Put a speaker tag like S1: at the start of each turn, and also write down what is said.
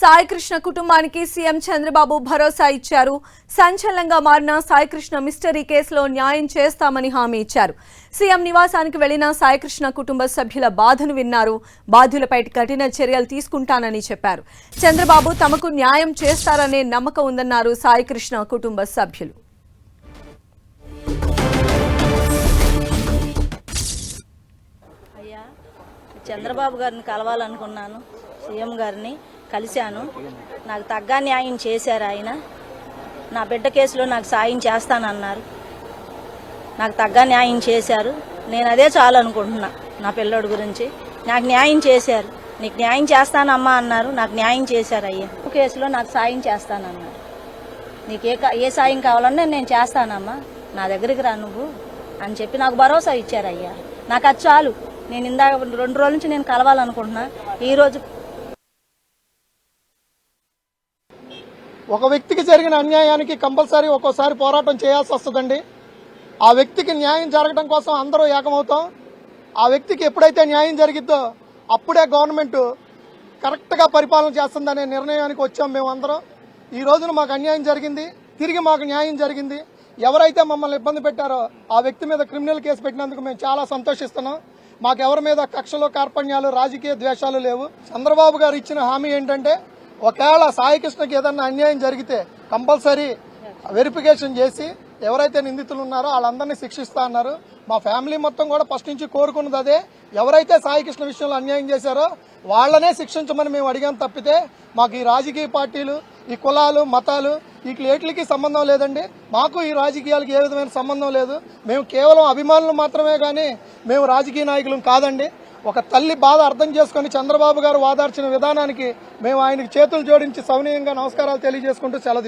S1: సాయికృష్ణ కుటుంబానికి సీఎం చంద్రబాబు భరోసా ఇచ్చారు. సంచలనంగా మారిన సాయికృష్ణ మిస్టరీ కేసులో న్యాయం చేస్తామని హామీ ఇచ్చారు. సీఎం నివాసానికి వెళ్లిన సాయికృష్ణ కుటుంబ సభ్యుల బాధను విన్నారు. బాధ్యులపై కఠిన చర్యలు తీసుకుంటానని చెప్పారు. చంద్రబాబు తమకు న్యాయం చేస్తారనే నమ్మకం ఉందన్నారు సాయికృష్ణ కుటుంబ సభ్యులు.
S2: చంద్రబాబు గారిని కలవాలనుకున్నాను. సీఎం గారిని కలిశాను. నాకు తగ్గ న్యాయం చేశారు. ఆయన నా బిడ్డ కేసులో నాకు సాయం చేస్తానన్నారు. నాకు తగ్గ న్యాయం చేశారు. నేను అదే చాలు అనుకుంటున్నా. నా పిల్లోడి గురించి నాకు న్యాయం చేశారు. నీకు న్యాయం చేస్తానమ్మా అన్నారు. నాకు న్యాయం చేశారు. అయ్యా కేసులో నాకు సాయం చేస్తానన్నారు. నీకు ఏ సాయం కావాలన్నా నేను చేస్తానమ్మా, నా దగ్గరికి రా నువ్వు అని చెప్పి నాకు భరోసా ఇచ్చారు. అయ్యా నాకు అది చాలు. నేను ఇందాక 2 రోజుల నుంచి నేను కలవాలనుకుంటున్నా. ఈరోజు
S3: ఒక వ్యక్తికి జరిగిన అన్యాయానికి కంపల్సరీ ఒక్కోసారి పోరాటం చేయాల్సి వస్తుందండి. ఆ వ్యక్తికి న్యాయం జరగడం కోసం అందరూ ఏకమవుతాం. ఆ వ్యక్తికి ఎప్పుడైతే న్యాయం జరిగిద్దో అప్పుడే గవర్నమెంట్ కరెక్ట్గా పరిపాలన చేస్తుందనే నిర్ణయానికి వచ్చాం మేమందరం. ఈ రోజున మాకు అన్యాయం జరిగింది, తిరిగి మాకు న్యాయం జరిగింది. ఎవరైతే మమ్మల్ని ఇబ్బంది పెట్టారో ఆ వ్యక్తి మీద క్రిమినల్ కేసు పెట్టినందుకు మేము చాలా సంతోషిస్తున్నాం. మాకెవరి మీద కక్షలు, కార్పణ్యాలు, రాజకీయ ద్వేషాలు లేవు. చంద్రబాబు గారు ఇచ్చిన హామీ ఏంటంటే ఒకవేళ సాయికృష్ణకి ఏదన్నా అన్యాయం జరిగితే కంపల్సరీ వెరిఫికేషన్ చేసి ఎవరైతే నిందితులు ఉన్నారో వాళ్ళందరినీ శిక్షిస్తా అన్నారు. మా ఫ్యామిలీ మొత్తం కూడా ఫస్ట్ నుంచి కోరుకున్నది అదే. ఎవరైతే సాయికృష్ణ విషయంలో అన్యాయం చేశారో వాళ్లనే శిక్షించమని మేము అడిగాం తప్పితే మాకు ఈ రాజకీయ పార్టీలు, ఈ కులాలు, మతాలు వీటికి సంబంధం లేదండి. మాకు ఈ రాజకీయాలకు ఏ విధమైన సంబంధం లేదు. మేము కేవలం అభిమానులు మాత్రమే కానీ మేము రాజకీయ నాయకులం కాదండి. ఒక తల్లి బాధ అర్థం చేసుకుని చంద్రబాబు గారు వాదార్చిన విధానానికి మేము ఆయనకి చేతులు జోడించి సవినయంగా నమస్కారాలు తెలియజేసుకుంటూ సెలవు